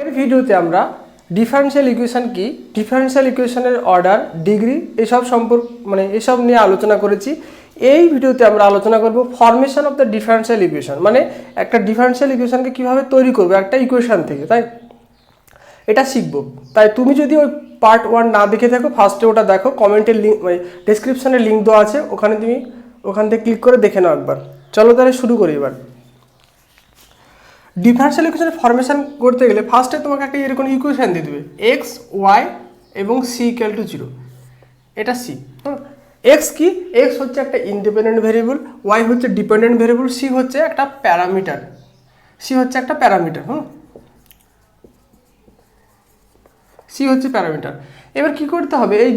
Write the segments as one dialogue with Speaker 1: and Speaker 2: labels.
Speaker 1: এর ভিডিওতে আমরা ডিফারেনশিয়াল ইকুয়েশন কি, ডিফারেনশিয়াল ইকুয়েশনের অর্ডার, ডিগ্রি এসব এসব নিয়ে আলোচনা করেছি। এই ভিডিওতে আমরা আলোচনা করব formation of the differential equation, মানে একটা ডিফারেনশিয়াল ইকুয়েশনকে কীভাবে তৈরি করবো একটা ইকুয়েশন থেকে, তাই এটা শিখবো। তাই তুমি যদি ওই পার্ট 1 না দেখে থাকো, ফার্স্টে ওটা দেখো, কমেন্টের লিঙ্ক ডেসক্রিপশনে লিঙ্ক দেওয়া আছে, ওখানে তুমি ওখান থেকে ক্লিক করে দেখে নাও একবার। চলো তাহলে শুরু করি এবার। ডিফারেনশিয়াল ইকুয়েশনের ফরমেশন করতে গেলে ফার্স্টে তোমাকে একটা এরকম ইকুয়েশন দিয়ে দেবে, এক্স ওয়াই এবং সি ইকুয়াল টু 0, এটা সি। এক্স কি, এক্স হচ্ছে একটা ইন্ডিপেন্ডেন্ট ভেরিয়েবল, ওয়াই হচ্ছে ডিপেন্ডেন্ট ভেরিয়েবল, সি হচ্ছে একটা প্যারামিটার, সি হচ্ছে প্যারামিটার। এবার কি করতে হবে, এই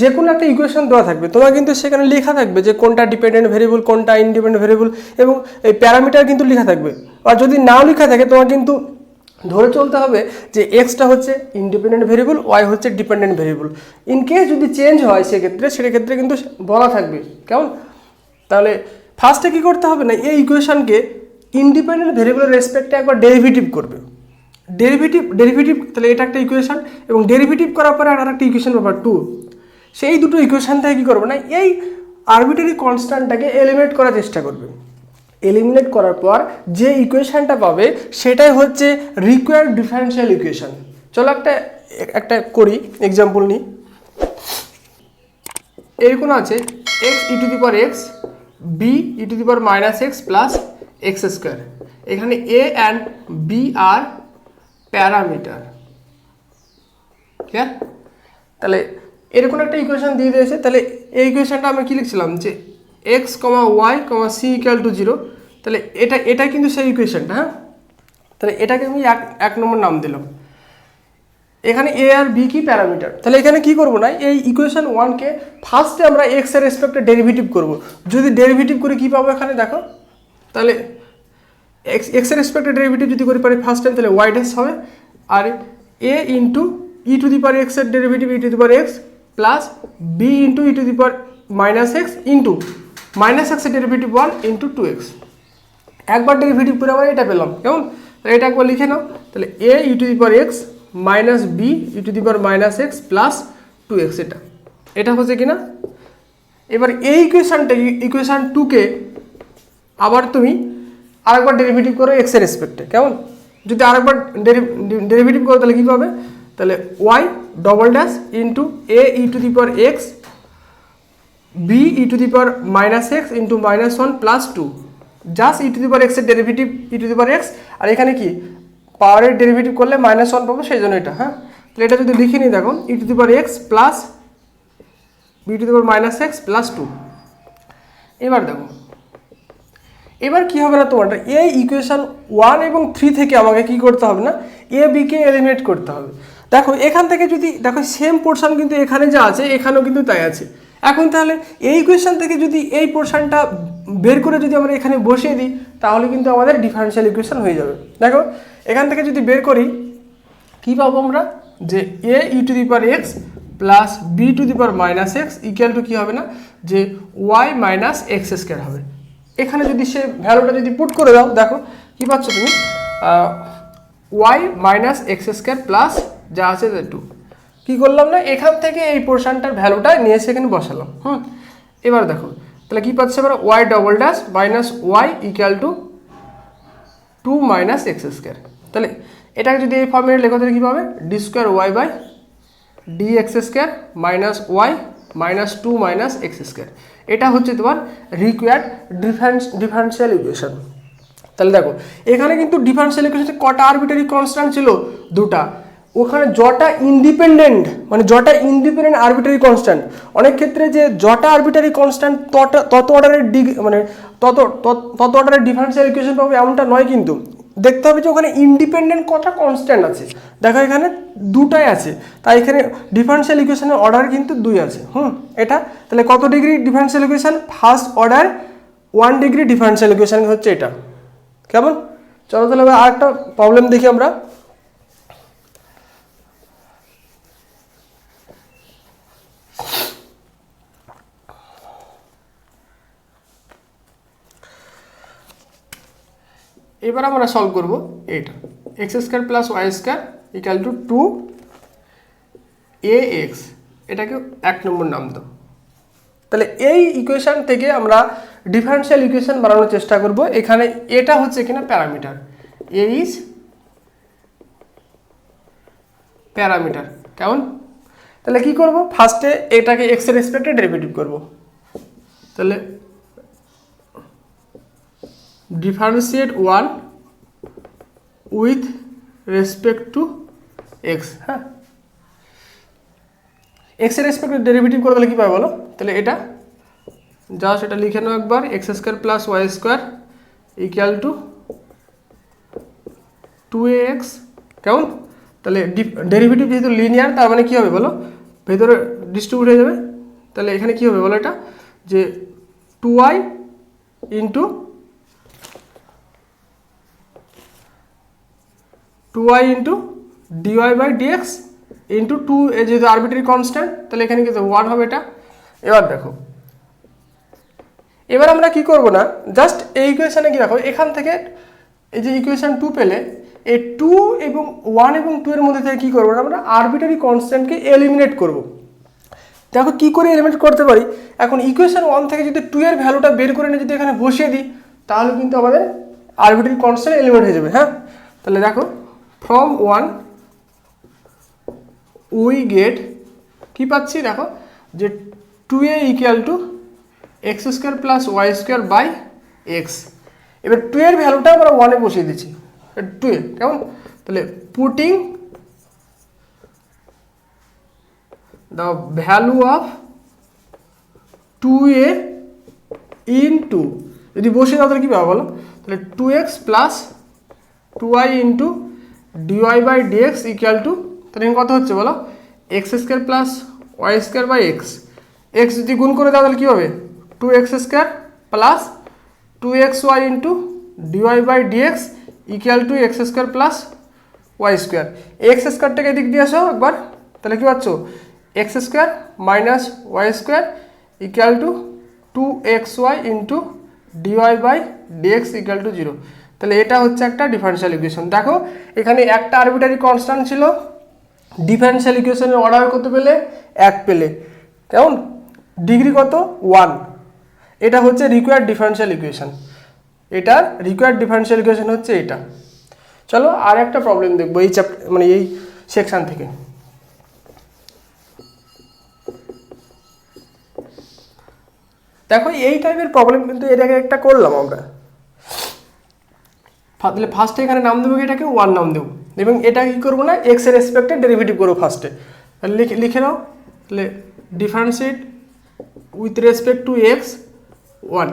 Speaker 1: যে কোনো একটা ইকুয়েশন দেওয়া থাকবে, তোমার কিন্তু সেখানে লেখা থাকবে যে কোনটা ডিপেন্ডেন্ট ভেরিয়েবল, কোনটা ইন্ডিপেন্ডেন্ট ভেরিয়েবল, এবং এই প্যারামিটার কিন্তু লেখা থাকবে। আর যদি নাও লেখা থাকে, তোমার কিন্তু ধরে চলতে হবে যে এক্সটা হচ্ছে ইন্ডিপেন্ডেন্ট ভেরিয়েবল, ওয়াই হচ্ছে ডিপেন্ডেন্ট ভেরিয়েবল। ইন কেস যদি চেঞ্জ হয় সেক্ষেত্রে কিন্তু বলা থাকবে, কেমন? তাহলে ফার্স্টে কী করতে হবে না, এই ইকুয়েশনকে ইন্ডিপেন্ডেন্ট ভেরিয়েবলের রেসপেক্টে একবার ডেরিভেটিভ করবে। ডেরিভেটিভ তাহলে এটা একটা ইকুয়েশন, এবং ডেরিভেটিভ করার পরে আর একটা ইকুয়েশন পাবা 2। সেই দুটো ইকুয়েশন থেকে কী করবে না, এই আরবিটারি কনস্ট্যান্টটাকে এলিমিনেট করার চেষ্টা করবে। এলিমিনেট করার পর যে ইকুয়েশনটা পাবে সেটাই হচ্ছে রিকোয়ার্ড ডিফারেনশিয়াল ইকুয়েশন। চলো একটা করি, এক্সাম্পল নিই। এরকম আছে x e to the power x B E to the power minus x plus x square. এখানে এ অ্যান্ড বি আর প্যারামিটার, ঠিক আছে? তাহলে এরকম একটা ইকুয়েশন দিয়ে দিয়েছে। তাহলে এই ইকুয়েশনটা আমি কি লিখছিলাম যে x comma y comma c equal to 0। তাহলে এটা কিন্তু সেই ইকুয়েশনটা, হ্যাঁ। তাহলে এটাকে আমি এক নম্বর নাম দিলাম। এখানে এ আর বি কি প্যারামিটার। তাহলে এখানে কি করব না, এই ইকুয়েশন 1কে ফার্স্টে আমরা এক্স এর রেসপেক্টে ডেরিভেটিভ করব। যদি ডেরিভেটিভ করে কি পাবো এখানে দেখো, তাহলে এক্স এর রেসপেক্টে ডেরিভেটিভ যদি করে পারি ফার্স্ট টাইম, তাহলে ওয়াই ড্যাশ হবে। আর A into E to the power X এর derivative E to the power x plus B into E to the power minus X into minus এক্সের ডেরিভেটিভ 1 ইন্টু 2x। একবার derivative করে আবার এটা পেলাম, কেমন? তাহলে এটা একবার লিখে নাও। তাহলে A E to the power x minus B E to the power minus x plus 2x, এটা হচ্ছে কিনা। এবার এই ইকুয়েশন 2কে আবার তুমি আরেকবার ডেরিভেটিভ করো এক্স এর রেসপেক্টে, কেমন? যদি আরেকবার ডেরিভেটিভ করো তাহলে কী পাবে, তাহলে Y double dash into A E to the power x B E to the power minus X into minus 1 plus 2, just E to the power এক্সের derivative E to the power X, আর এখানে কি পাওয়ারের derivative করলে minus 1 পাবো, সেই জন্য এটা, হ্যাঁ। তাহলে এটা যদি লিখে নিই দেখুন, E to the power x plus B to the power minus x plus 2। এবার দেখো, এবার কী হবে না, তোমার এই ইকুয়েশন 1 এবং 3 থেকে আমাকে কি করতে হবে না, এ বিকে এলিমিনেট করতে হবে। দেখো এখান থেকে যদি দেখো সেম পোর্শন কিন্তু এখানে যা আছে এখানেও কিন্তু তাই আছে। এখন তাহলে এই ইকুয়েশন থেকে যদি এই পোর্শনটা বের করে যদি আমরা এখানে বসিয়ে দিই, তাহলে কিন্তু আমাদের ডিফারেনশিয়াল ইকুয়েশন হয়ে যাবে। দেখো এখান থেকে যদি বের করি কী পাবো আমরা, যে A E to the power x plus B to the power minus X equal to কী হবে না, যে ওয়াই মাইনাস এক্স স্কোয়ার হবে। এখানে যদি সে ভ্যালুটা যদি পুট করে দাও, দেখো কী পাচ্ছ তুমি, y minus x square plus যা আছে 2। কী করলাম না, এখান থেকে এই পোর্শনটার ভ্যালুটা নিয়ে এসে এখানে বসালাম। এবার দেখো তাহলে কী পাচ্ছে আমরা, y double dash minus y equal to 2 minus x square. তাহলে এটাকে যদি এই ফর্মে লেখো তাহলে কী পাবে, d square Y by d x square minus y minus 2 minus x square. এটা হচ্ছে তোমার রিকোয়ার্ড ডিফারেনশিয়াল ইকুয়েশন। তাহলে দেখো এখানে কিন্তু ডিফারেনশিয়াল ইকুয়েশনে কটা আরবিটারি কনস্ট্যান্ট ছিল, 2টা। ওখানে যটা ইন্ডিপেন্ডেন্ট আরবিটারি কনস্ট্যান্ট, অনেক ক্ষেত্রে যে যটা আরবিটারি কনস্ট্যান্ট তত অর্ডারের তত অর্ডারের ডিফারেনশিয়াল ইকুয়েশন পাবে এমনটা নয়, কিন্তু দেখতে হবে যে ওখানে ইন্ডিপেন্ডেন্ট কটা কনস্ট্যান্ট আছে। দেখো এখানে 2টাই আছে, তাই এখানে ডিফারেনশিয়াল ইকুয়েশনের অর্ডার কিন্তু 2 আছে। এটা তাহলে কত degree differential equation, first order 1 degree differential equation হচ্ছে এটা, কেমন? চলো তাহলে আর একটা প্রবলেম দেখি আমরা। এবার আমরা সলভ করব এটা, x square plus Y square equal to 2ax, এটাকে 1 নম্বর নাম দাও। তাহলে এই ইকুয়েশন থেকে আমরা ডিফারেনশিয়াল ইকুয়েশন বানানোর চেষ্টা করব। এখানে এটা হচ্ছে কিনা প্যারামিটার, এ ইজ প্যারামিটার, কেমন? তাহলে কি করব, ফার্স্টে এটাকে এক্স এর রেসপেক্টে ডেরিভেটিভ করব। তাহলে differentiate 1 with respect to x. হ্যাঁ, এক্স এর রেসপেক্টে ডেরিভেটিভ করে তাহলে কী পাবে বলো? তাহলে এটা জাস্ট এটা লিখে নাও একবার, x square plus Y square equal to 2ax, কেমন? তাহলে ডেরিভেটিভ যেহেতু লিনিয়ার, তার মানে কী হবে বলো, ভেতরে ডিস্ট্রিবিউট হয়ে যাবে। তাহলে এখানে কী হবে বলো, এটা যে 2y into 2y into dy by dx into 2, যেহেতু আরবিটারি কনস্ট্যান্ট, তাহলে এখানে কি 1 হবে এটা। এবার দেখো, এবার আমরা কি করব না, জাস্ট এই ইকুয়েশানে কি রাখো, এখান থেকে এই যে ইকুয়েশান 2 পেলে এই 2 এবং 1 এবং 2 এর মধ্যে থেকে কী করবো না, আমরা আরবিটারি কনস্ট্যান্টকে এলিমিনেট করব। দেখো কী করে এলিমিনেট করতে পারি, এখন ইকুয়েশান 1 থেকে যদি 2 এর ভ্যালুটা বের করে নিয়ে যদি এখানে বসিয়ে দিই, তাহলে কিন্তু আমাদের আরবিটারি কনস্ট্যান্ট এলিমিনেট হয়ে যাবে। হ্যাঁ, তাহলে দেখো ফ্রম 1 উই গেট, কী পাচ্ছি দেখো, যে 2a equal to x square plus Y square by x. এবার 2 এর ভ্যালুটা আমরা 1-এ বসিয়ে দিচ্ছি, 2 এ, কেমন? তাহলে putting the value of 2a into, যদি বসিয়ে দাও তাহলে কী পাবো বলো, তাহলে 2x plus 2y into dy by dx equal to, তাহলে কত হচ্ছে বলো, X square plus Y square by X. X যদি গুণ করে দাও তাহলে কী হবে, 2x square plus 2xy into dy by dx equal to x square plus Y square. X স্কোয়ারটাকে এদিক দিয়ে আসো একবার, তাহলে কী পাচ্ছ, x square minus y square equal to 2xy into dy by dx equal to 0। তাহলে এটা হচ্ছে একটা ডিফারেনশিয়াল ইকুয়েশন। দেখো এখানে একটা আরবিটারি কনস্ট্যান্ট ছিল, ডিফারেনশিয়াল ইকুয়েশনের অর্ডার কত পেলে, 1 পেলে, কেমন? ডিগ্রি কত, 1। এটা হচ্ছে রিকোয়ার্ড ডিফারেনশিয়াল ইকুয়েশন, এটার রিকোয়ার্ড ডিফারেনশিয়াল ইকুয়েশন হচ্ছে এটা। চলো আর একটা প্রবলেম দেখবো এই চ্যাপ্টার, মানে এই সেকশন থেকে। দেখো এই টাইপের প্রবলেম কিন্তু এর আগে একটা করলাম আমরা। তাহলে ফার্স্টে এখানে নাম দেবো, এটাকে 1 নাম দেবো, এবং এটা কী করবো না, এক্স এর রেসপেক্টে ডেরিভেটিভ করবো ফার্স্টে। তাহলে লিখে নাও, তাহলে differentiate with respect to x 1।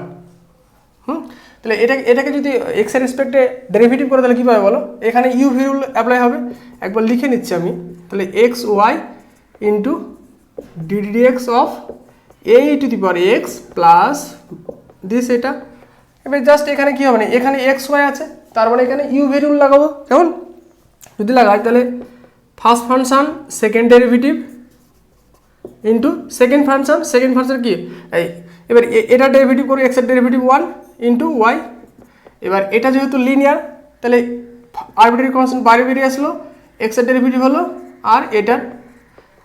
Speaker 1: তাহলে এটাকে যদি এক্স এর রেসপেক্টে ডেরিভেটিভ করে তাহলে কী পাবে বলো, এখানে ইউ ভি রুল অ্যাপ্লাই হবে। একবার লিখে নিচ্ছি আমি, তাহলে x y into d d x of a to the power x plus this, এটা। এবার জাস্ট এখানে কী হবে না, এখানে এক্স ওয়াই আছে, তার মানে এখানে ইউ ভি রুল লাগাবো, কেমন? যদি লাগাই তাহলে first function second derivative into second function কি এই, এবার এটা ডেরিভেটিভ করবো, এক্সের ডেরিভেটিভ 1 ইন্টু ওয়াই। এবার এটা যেহেতু লিনিয়ার, তাহলে আরবিটারি কনস্ট্যান্ট বাইরে বেরিয়ে আসলো, এক্সের ডেরিভেটিভ হলো, আর এটার,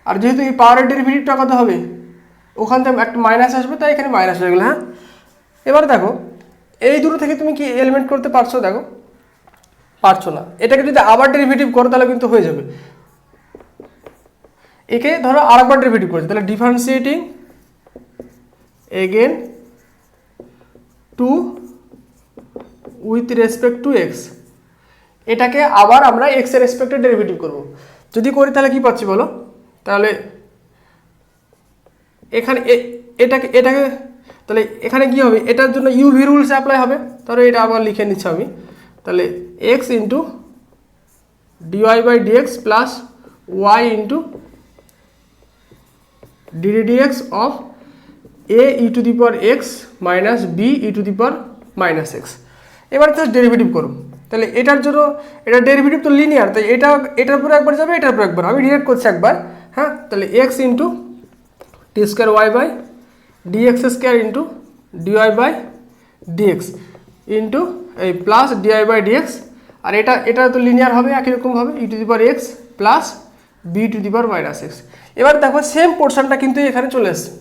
Speaker 1: আর যেহেতু এই পাওয়ারের ডেরিভেটিভটা কত হবে, ওখান থেকে একটা মাইনাস আসবে, তাই এখানে মাইনাস হয়ে গেলো। হ্যাঁ, এবার দেখো এই দুটো থেকে তুমি কি এলিমেন্ট করতে পারছো, দেখো পারছো না। এটাকে যদি আবার ডেরিভেটিভ করো তাহলে কিন্তু হয়ে যাবে। একে ধরো আরেকবার ডেরিভেটিভ করছে, তাহলে differentiating again two with respect to x, এটাকে আবার আমরা এক্স এর রেসপেক্টে ডেরিভেটিভ করব। যদি করি তাহলে কি পাচ্ছি বলো, তাহলে এখানে এটাকে তাহলে এখানে কি হবে, এটার জন্য ইউভি রুলস অ্যাপ্লাই হবে। তাহলে এটা আবার লিখে নিচ্ছি আমি, তাহলে x into dy by d x plus y into d d x of a E to the power x minus B E to the power minus x. এবার জাস্ট ডেরিভেটিভ করুন, তাহলে এটার জন্য এটা ডেরিভেটিভ তো লিনিয়ার, তাই এটার উপরে একবার যাবে, এটার উপরে একবার, আমি ডিরেক্ট করছি একবার। হ্যাঁ, তাহলে x into T square Y by dx square into dy by dx into এই প্লাস ডিওয়াই বাই ডিএক্স, আর এটা তো লিনিয়ার হবে একই রকম হবে, E to the power x plus B to the power minus x. এবার দেখো সেম পোর্শনটা কিন্তু এখানে চলে এসছে,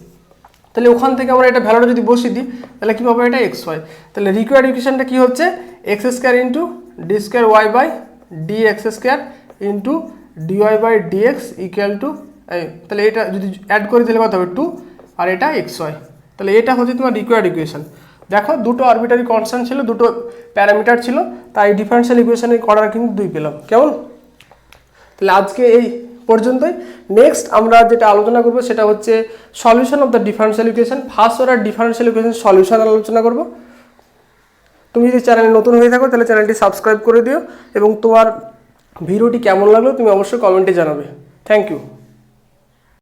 Speaker 1: তাহলে ওখান থেকে আমরা এটা ভ্যালুটা যদি বসিয়ে দিই তাহলে কী পাবো, এটা এক্স ওয়াই। তাহলে রিকোয়ার্ড ইকুয়েশনটা কী হচ্ছে, x square into d square Y by d x square into dy by dx equal to, তাহলে এটা যদি অ্যাড করে দিলে কত হবে 2, আর এটা এক্স ওয়াই। তাহলে এটা হচ্ছে তোমার রিকোয়ার্ড ইকুয়েশন। দেখো দুটো আরবিটারি কনস্ট্যান্ট ছিল, দুটো প্যারামিটার ছিল, তাই ডিফারেনশিয়াল ইকুয়েশনে করার কিন্তু 2 পেলাম। কেমন? তাহলে আজকে এই পর্যন্তই। নেক্সট আমরা যেটা আলোচনা করবো সেটা হচ্ছে solution of the differential equation, first order differential equation solution আলোচনা করবো। তুমি যদি চ্যানেলে নতুন হয়ে থাকো তাহলে চ্যানেলটি সাবস্ক্রাইব করে দিও, এবং তোমার ভিডিওটি কেমন লাগলো তুমি অবশ্যই কমেন্টে জানাবে। Thank you.